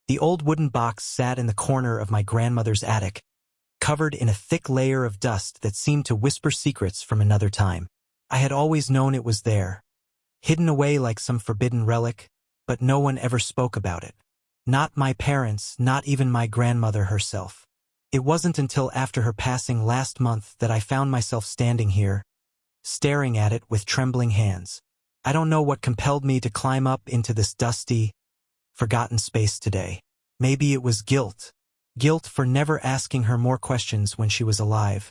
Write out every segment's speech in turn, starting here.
The old wooden box sat in the corner of my grandmother's attic, covered in a thick layer of dust that seemed to whisper secrets from another time. I had always known it was there, hidden away like some forbidden relic, but no one ever spoke about it. Not my parents, not even my grandmother herself. It wasn't until after her passing last month that I found myself standing here, staring at it with trembling hands. I don't know what compelled me to climb up into this dusty, forgotten space today. Maybe it was guilt. Guilt for never asking her more questions when she was alive,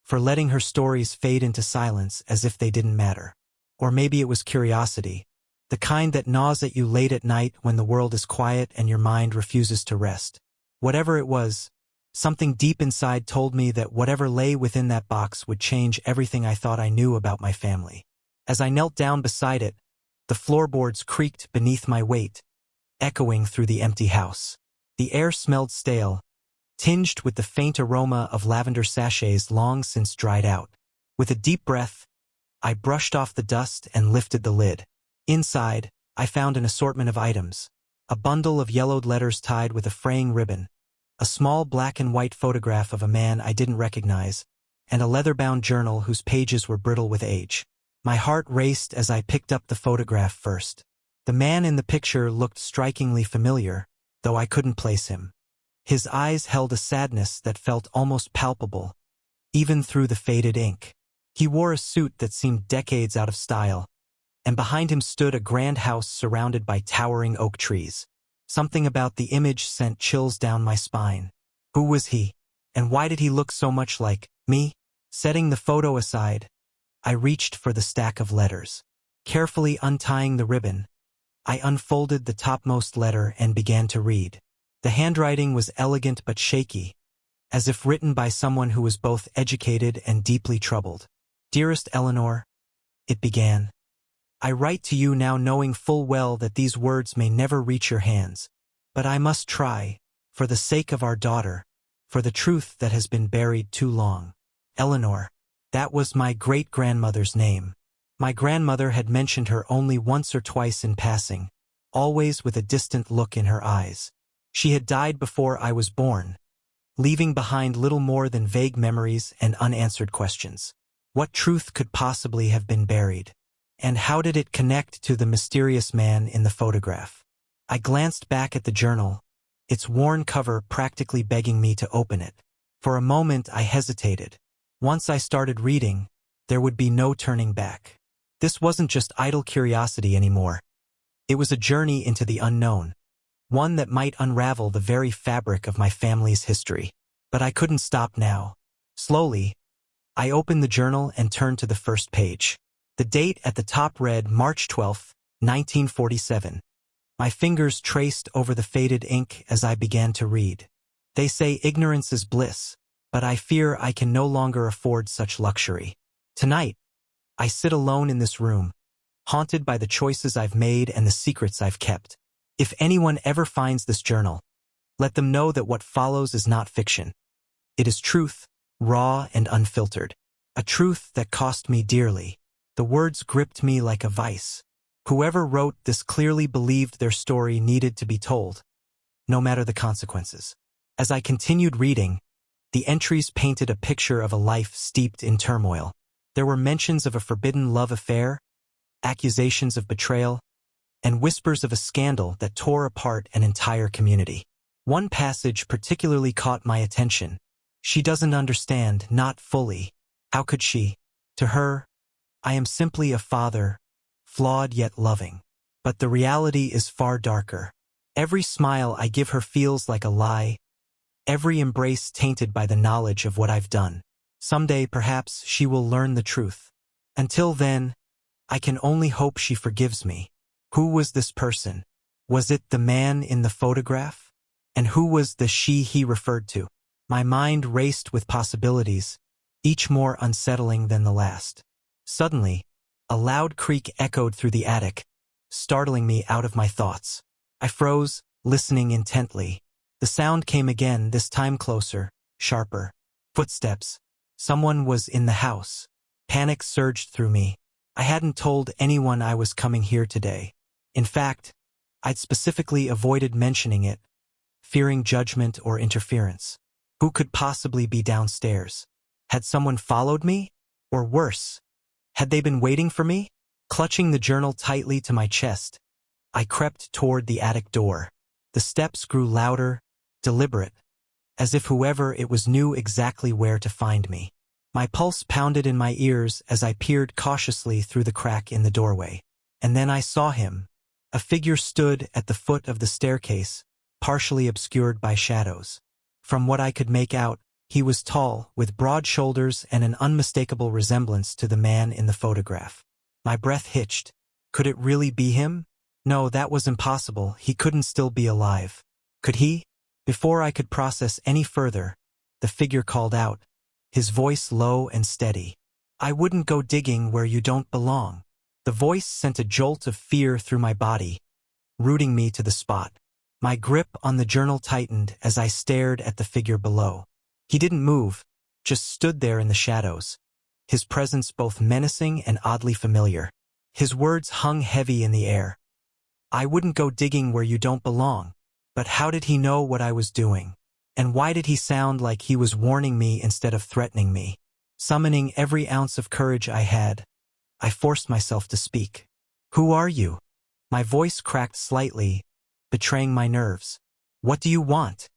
for letting her stories fade into silence as if they didn't matter. Or maybe it was curiosity, the kind that gnaws at you late at night when the world is quiet and your mind refuses to rest. Whatever it was, something deep inside told me that whatever lay within that box would change everything I thought I knew about my family. As I knelt down beside it, the floorboards creaked beneath my weight, echoing through the empty house. The air smelled stale, tinged with the faint aroma of lavender sachets long since dried out. With a deep breath, I brushed off the dust and lifted the lid. Inside, I found an assortment of items: a bundle of yellowed letters tied with a fraying ribbon, a small black and white photograph of a man I didn't recognize, and a leather-bound journal whose pages were brittle with age. My heart raced as I picked up the photograph first. The man in the picture looked strikingly familiar, though I couldn't place him. His eyes held a sadness that felt almost palpable, even through the faded ink. He wore a suit that seemed decades out of style, and behind him stood a grand house surrounded by towering oak trees. Something about the image sent chills down my spine. Who was he? And why did he look so much like me? Setting the photo aside, I reached for the stack of letters. Carefully untying the ribbon, I unfolded the topmost letter and began to read. The handwriting was elegant but shaky, as if written by someone who was both educated and deeply troubled. "Dearest Eleanor," it began, "I write to you now knowing full well that these words may never reach your hands. But I must try, for the sake of our daughter, for the truth that has been buried too long. Eleanor, that was my great-grandmother's name. My grandmother had mentioned her only once or twice in passing, always with a distant look in her eyes. She had died before I was born, leaving behind little more than vague memories and unanswered questions. What truth could possibly have been buried? And how did it connect to the mysterious man in the photograph? I glanced back at the journal, its worn cover practically begging me to open it. For a moment I hesitated. Once I started reading, there would be no turning back. This wasn't just idle curiosity anymore. It was a journey into the unknown, one that might unravel the very fabric of my family's history. But I couldn't stop now. Slowly, I opened the journal and turned to the first page. The date at the top read March 12, 1947. My fingers traced over the faded ink as I began to read. They say ignorance is bliss, but I fear I can no longer afford such luxury. Tonight, I sit alone in this room, haunted by the choices I've made and the secrets I've kept. If anyone ever finds this journal, let them know that what follows is not fiction. It is truth, raw and unfiltered. A truth that cost me dearly. The words gripped me like a vice. Whoever wrote this clearly believed their story needed to be told, no matter the consequences. As I continued reading, the entries painted a picture of a life steeped in turmoil. There were mentions of a forbidden love affair, accusations of betrayal, and whispers of a scandal that tore apart an entire community. One passage particularly caught my attention. "She doesn't understand, not fully. How could she? To her, I am simply a father, flawed yet loving. But the reality is far darker. Every smile I give her feels like a lie, every embrace tainted by the knowledge of what I've done. Someday, perhaps, she will learn the truth. Until then, I can only hope she forgives me." Who was this person? Was it the man in the photograph? And who was the she he referred to? My mind raced with possibilities, each more unsettling than the last. Suddenly, a loud creak echoed through the attic, startling me out of my thoughts. I froze, listening intently. The sound came again, this time closer, sharper. Footsteps. Someone was in the house. Panic surged through me. I hadn't told anyone I was coming here today. In fact, I'd specifically avoided mentioning it, fearing judgment or interference. Who could possibly be downstairs? Had someone followed me? Or worse, had they been waiting for me? Clutching the journal tightly to my chest, I crept toward the attic door. The steps grew louder, deliberate, as if whoever it was knew exactly where to find me. My pulse pounded in my ears as I peered cautiously through the crack in the doorway. And then I saw him. A figure stood at the foot of the staircase, partially obscured by shadows. From what I could make out, he was tall, with broad shoulders and an unmistakable resemblance to the man in the photograph. My breath hitched. Could it really be him? No, that was impossible. He couldn't still be alive. Could he? Before I could process any further, the figure called out, his voice low and steady. I wouldn't go digging where you don't belong. The voice sent a jolt of fear through my body, rooting me to the spot. My grip on the journal tightened as I stared at the figure below. He didn't move, just stood there in the shadows, his presence both menacing and oddly familiar. His words hung heavy in the air. I wouldn't go digging where you don't belong. But how did he know what I was doing? And why did he sound like he was warning me instead of threatening me? Summoning every ounce of courage I had, I forced myself to speak. Who are you? My voice cracked slightly, betraying my nerves. What do you want?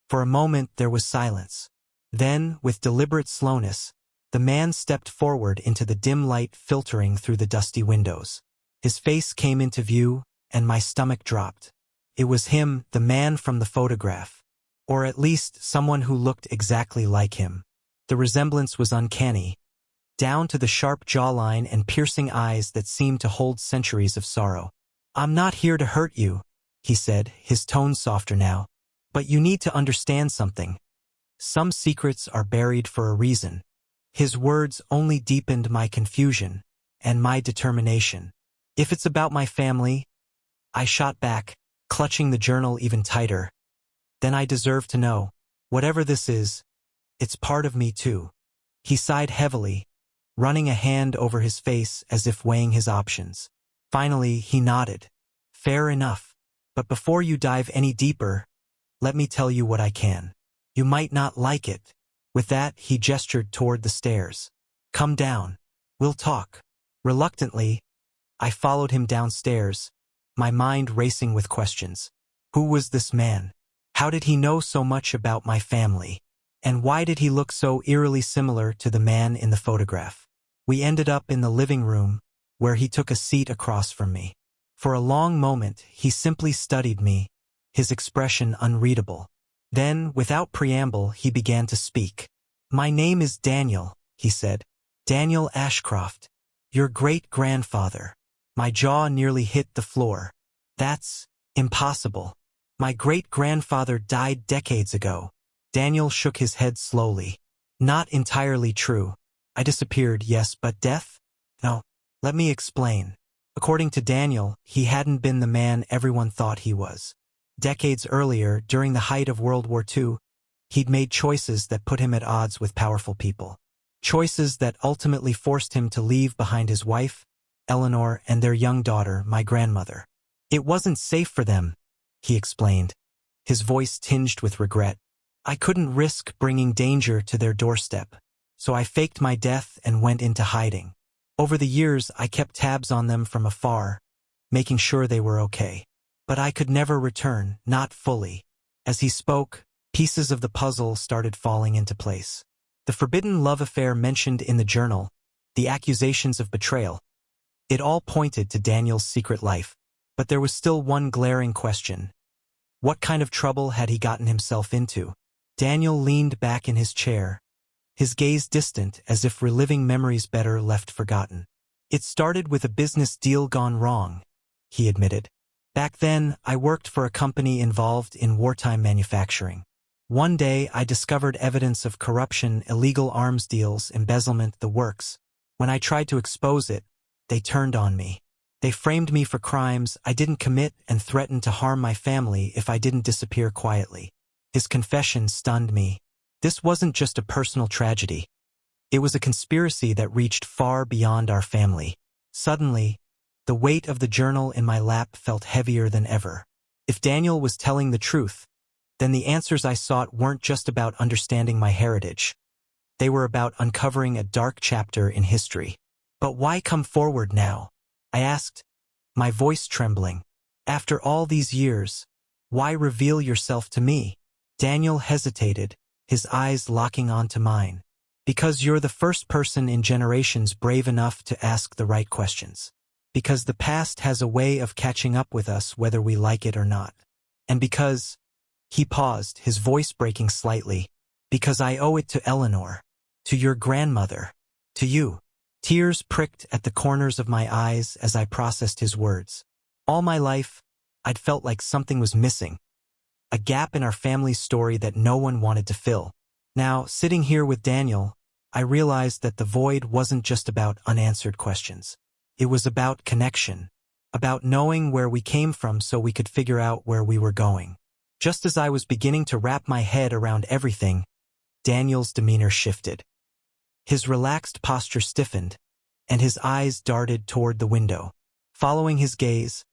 For a moment there was silence. Then, with deliberate slowness, the man stepped forward into the dim light filtering through the dusty windows. His face came into view, and my stomach dropped. It was him, the man from the photograph. Or at least someone who looked exactly like him. The resemblance was uncanny, down to the sharp jawline and piercing eyes that seemed to hold centuries of sorrow. I'm not here to hurt you, he said, his tone softer now. But you need to understand something. Some secrets are buried for a reason. His words only deepened my confusion and my determination. If it's about my family, I shot back, clutching the journal even tighter. Then I deserve to know. Whatever this is, it's part of me too. He sighed heavily, running a hand over his face as if weighing his options. Finally, he nodded. Fair enough. But before you dive any deeper, let me tell you what I can. You might not like it. With that, he gestured toward the stairs. Come down. We'll talk. Reluctantly, I followed him downstairs, my mind racing with questions. Who was this man? How did he know so much about my family? And why did he look so eerily similar to the man in the photograph? We ended up in the living room, where he took a seat across from me. For a long moment, he simply studied me, his expression unreadable. Then, without preamble, he began to speak. My name is Daniel, he said. Daniel Ashcroft. Your great-grandfather. My jaw nearly hit the floor. That's impossible. My great-grandfather died decades ago. Daniel shook his head slowly. Not entirely true. I disappeared, yes, but death? No. Let me explain. According to Daniel, he hadn't been the man everyone thought he was. Decades earlier, during the height of World War II, he'd made choices that put him at odds with powerful people. Choices that ultimately forced him to leave behind his wife, Eleanor, and their young daughter, my grandmother. It wasn't safe for them, he explained, his voice tinged with regret. I couldn't risk bringing danger to their doorstep, so I faked my death and went into hiding. Over the years, I kept tabs on them from afar, making sure they were okay. But I could never return, not fully. As he spoke, pieces of the puzzle started falling into place. The forbidden love affair mentioned in the journal, the accusations of betrayal. It all pointed to Daniel's secret life. But there was still one glaring question. What kind of trouble had he gotten himself into? Daniel leaned back in his chair, his gaze distant as if reliving memories better left forgotten. It started with a business deal gone wrong, he admitted. Back then, I worked for a company involved in wartime manufacturing. One day, I discovered evidence of corruption, illegal arms deals, embezzlement, the works. When I tried to expose it, they turned on me. They framed me for crimes I didn't commit and threatened to harm my family if I didn't disappear quietly. His confession stunned me. This wasn't just a personal tragedy. It was a conspiracy that reached far beyond our family. Suddenly, the weight of the journal in my lap felt heavier than ever. If Daniel was telling the truth, then the answers I sought weren't just about understanding my heritage. They were about uncovering a dark chapter in history. But why come forward now? I asked, my voice trembling. After all these years, why reveal yourself to me? Daniel hesitated, his eyes locking onto mine. Because you're the first person in generations brave enough to ask the right questions. Because the past has a way of catching up with us whether we like it or not. And because, he paused, his voice breaking slightly, because I owe it to Eleanor, to your grandmother, to you. Tears pricked at the corners of my eyes as I processed his words. All my life, I'd felt like something was missing. A gap in our family's story that no one wanted to fill. Now, sitting here with Daniel, I realized that the void wasn't just about unanswered questions. It was about connection, about knowing where we came from so we could figure out where we were going. Just as I was beginning to wrap my head around everything, Daniel's demeanor shifted. His relaxed posture stiffened, and his eyes darted toward the window. Following his gaze,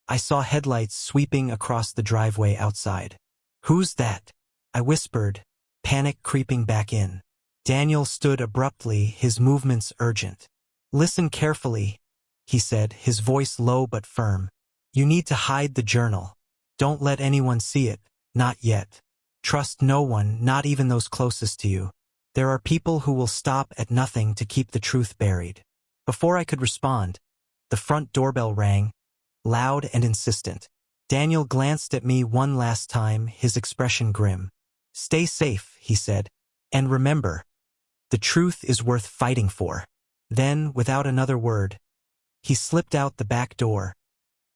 I saw headlights sweeping across the driveway outside. "Who's that?" I whispered, panic creeping back in. Daniel stood abruptly, his movements urgent. "Listen carefully," he said, his voice low but firm. "You need to hide the journal. Don't let anyone see it, not yet. Trust no one, not even those closest to you. There are people who will stop at nothing to keep the truth buried." Before I could respond, the front doorbell rang, loud and insistent. Daniel glanced at me one last time, his expression grim. "Stay safe," he said, "and remember, the truth is worth fighting for." Then, without another word, he slipped out the back door,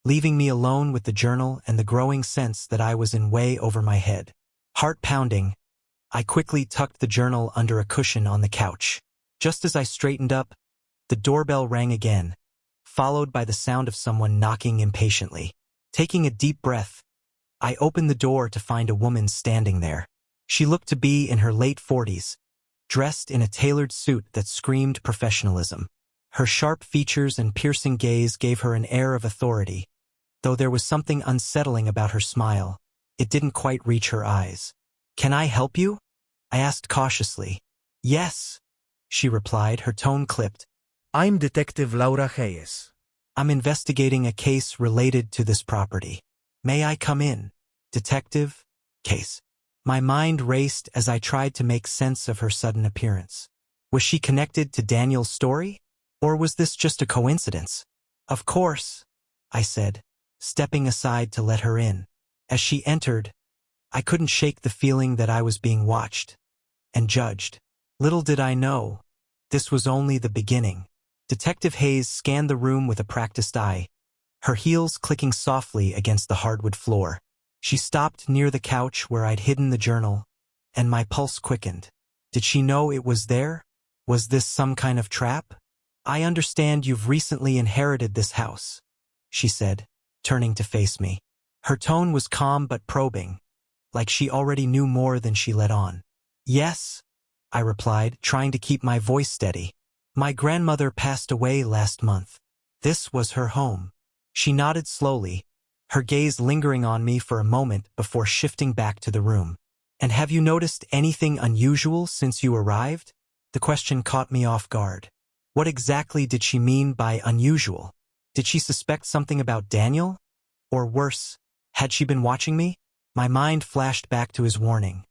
leaving me alone with the journal and the growing sense that I was in way over my head. Heart pounding, I quickly tucked the journal under a cushion on the couch. Just as I straightened up, the doorbell rang again, followed by the sound of someone knocking impatiently. Taking a deep breath, I opened the door to find a woman standing there. She looked to be in her late 40s, dressed in a tailored suit that screamed professionalism. Her sharp features and piercing gaze gave her an air of authority, though there was something unsettling about her smile. It didn't quite reach her eyes. "Can I help you?" I asked cautiously. "Yes," she replied, her tone clipped. I'm Detective Laura Hayes. "I'm investigating a case related to this property. May I come in?" "Detective? Case?" My mind raced as I tried to make sense of her sudden appearance. Was she connected to Daniel's story? Or was this just a coincidence? "Of course," I said, stepping aside to let her in. As she entered, I couldn't shake the feeling that I was being watched and judged. Little did I know, this was only the beginning. Detective Hayes scanned the room with a practiced eye, her heels clicking softly against the hardwood floor. She stopped near the couch where I'd hidden the journal, and my pulse quickened. Did she know it was there? Was this some kind of trap? "I understand you've recently inherited this house," she said, turning to face me. Her tone was calm but probing, like she already knew more than she let on. "Yes," I replied, trying to keep my voice steady. "My grandmother passed away last month. This was her home." She nodded slowly, her gaze lingering on me for a moment before shifting back to the room. "And have you noticed anything unusual since you arrived?" The question caught me off guard. What exactly did she mean by unusual? Did she suspect something about Daniel? Or worse, had she been watching me? My mind flashed back to his warning.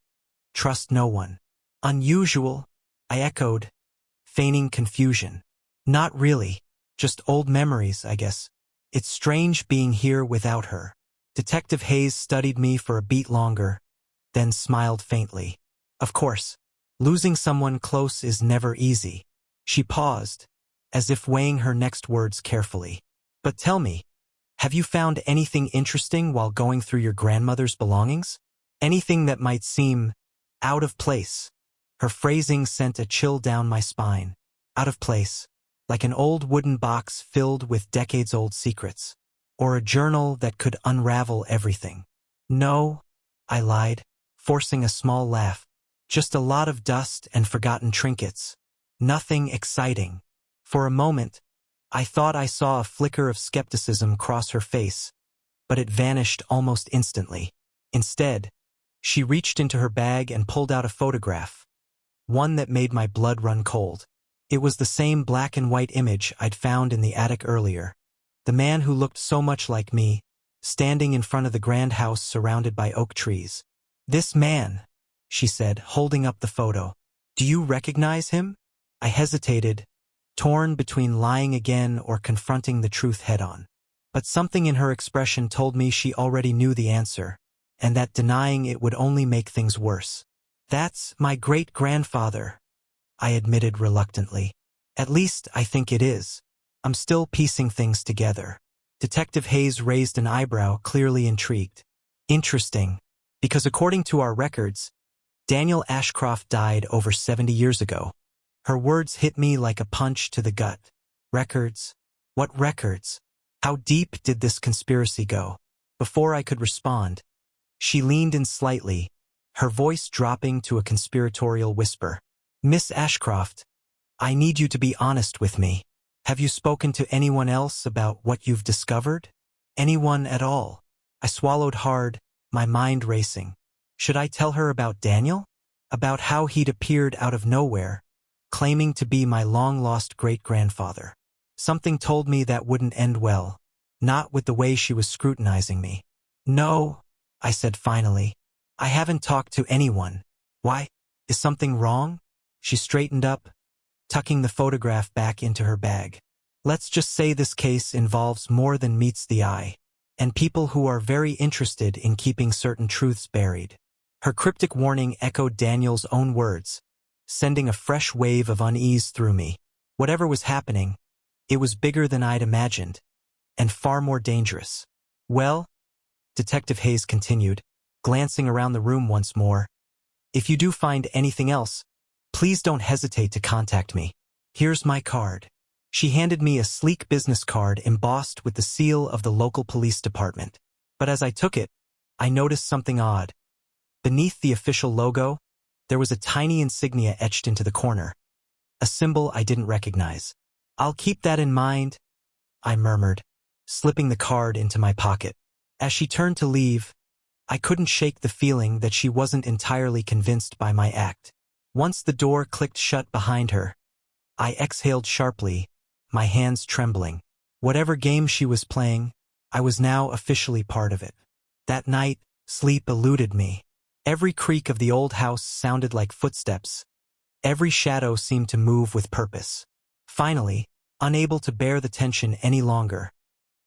Trust no one. "Unusual," I echoed, feigning confusion. "Not really. Just old memories, I guess. It's strange being here without her." Detective Hayes studied me for a beat longer, then smiled faintly. "Of course, losing someone close is never easy." She paused, as if weighing her next words carefully. "But tell me, have you found anything interesting while going through your grandmother's belongings? Anything that might seem out of place?" Her phrasing sent a chill down my spine. Out of place, like an old wooden box filled with decades-old secrets, or a journal that could unravel everything. "No," I lied, forcing a small laugh. "Just a lot of dust and forgotten trinkets. Nothing exciting." For a moment, I thought I saw a flicker of skepticism cross her face, but it vanished almost instantly. Instead, She reached into her bag and pulled out a photograph, one that made my blood run cold. It was the same black and white image I'd found in the attic earlier. The man who looked so much like me, standing in front of the grand house surrounded by oak trees. "This man," she said, holding up the photo. "Do you recognize him?" I hesitated, torn between lying again or confronting the truth head-on. But something in her expression told me she already knew the answer, and that denying it would only make things worse. "That's my great-grandfather," I admitted reluctantly. "At least I think it is. I'm still piecing things together." Detective Hayes raised an eyebrow, clearly intrigued. "Interesting, because according to our records, Daniel Ashcroft died over 70 years ago." Her words hit me like a punch to the gut. Records? What records? How deep did this conspiracy go? Before I could respond, she leaned in slightly, her voice dropping to a conspiratorial whisper. "Miss Ashcroft, I need you to be honest with me. Have you spoken to anyone else about what you've discovered? Anyone at all?" I swallowed hard, my mind racing. Should I tell her about Daniel? About how he'd appeared out of nowhere, claiming to be my long-lost great-grandfather? Something told me that wouldn't end well, not with the way she was scrutinizing me. "No," I said finally. "I haven't talked to anyone." "Why? Is something wrong?" She straightened up, tucking the photograph back into her bag. "Let's just say this case involves more than meets the eye, and people who are very interested in keeping certain truths buried." Her cryptic warning echoed Daniel's own words, sending a fresh wave of unease through me. Whatever was happening, it was bigger than I'd imagined, and far more dangerous. "Well," Detective Hayes continued, glancing around the room once more, "if you do find anything else, please don't hesitate to contact me. Here's my card." She handed me a sleek business card embossed with the seal of the local police department. But as I took it, I noticed something odd. Beneath the official logo, there was a tiny insignia etched into the corner, a symbol I didn't recognize. "I'll keep that in mind," I murmured, slipping the card into my pocket. As she turned to leave, I couldn't shake the feeling that she wasn't entirely convinced by my act. Once the door clicked shut behind her, I exhaled sharply, my hands trembling. Whatever game she was playing, I was now officially part of it. That night, sleep eluded me. Every creak of the old house sounded like footsteps. Every shadow seemed to move with purpose. Finally, unable to bear the tension any longer,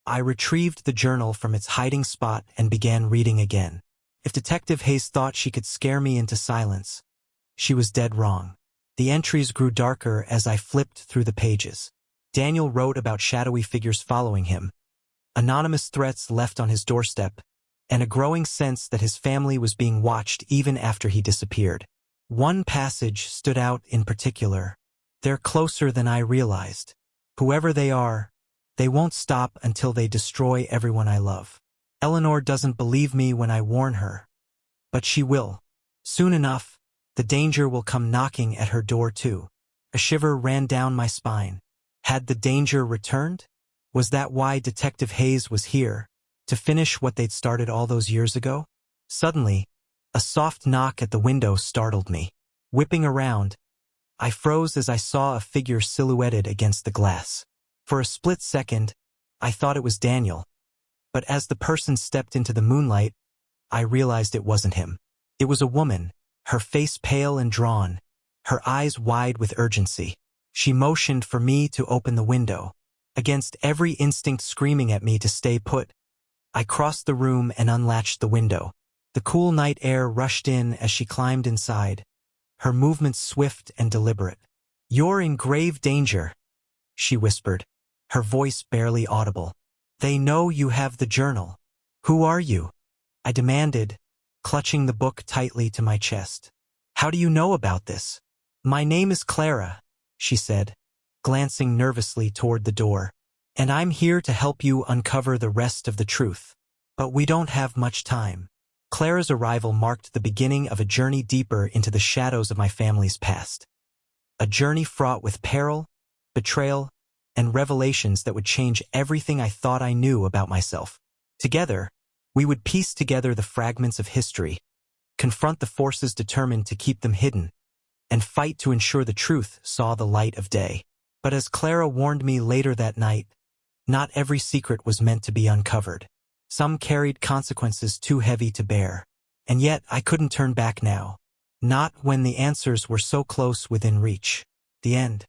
I retrieved the journal from its hiding spot and began reading again. If Detective Hayes thought she could scare me into silence, she was dead wrong. The entries grew darker as I flipped through the pages. Daniel wrote about shadowy figures following him, anonymous threats left on his doorstep, and a growing sense that his family was being watched even after he disappeared. One passage stood out in particular. "They're closer than I realized. Whoever they are, they won't stop until they destroy everyone I love. Eleanor doesn't believe me when I warn her, but she will. Soon enough, the danger will come knocking at her door too." A shiver ran down my spine. Had the danger returned? Was that why Detective Hayes was here, to finish what they'd started all those years ago? Suddenly, a soft knock at the window startled me. Whipping around, I froze as I saw a figure silhouetted against the glass. For a split second, I thought it was Daniel, but as the person stepped into the moonlight, I realized it wasn't him. It was a woman, her face pale and drawn, her eyes wide with urgency. She motioned for me to open the window. Against every instinct screaming at me to stay put, I crossed the room and unlatched the window. The cool night air rushed in as she climbed inside, her movements swift and deliberate. "You're in grave danger," she whispered, her voice barely audible. "They know you have the journal." "Who are you?" I demanded, clutching the book tightly to my chest. "How do you know about this?" "My name is Clara," she said, glancing nervously toward the door, "and I'm here to help you uncover the rest of the truth. But we don't have much time." Clara's arrival marked the beginning of a journey deeper into the shadows of my family's past. A journey fraught with peril, betrayal, and revelations that would change everything I thought I knew about myself. Together, we would piece together the fragments of history, confront the forces determined to keep them hidden, and fight to ensure the truth saw the light of day. But as Clara warned me later that night, not every secret was meant to be uncovered. Some carried consequences too heavy to bear. And yet I couldn't turn back now. Not when the answers were so close within reach. The end.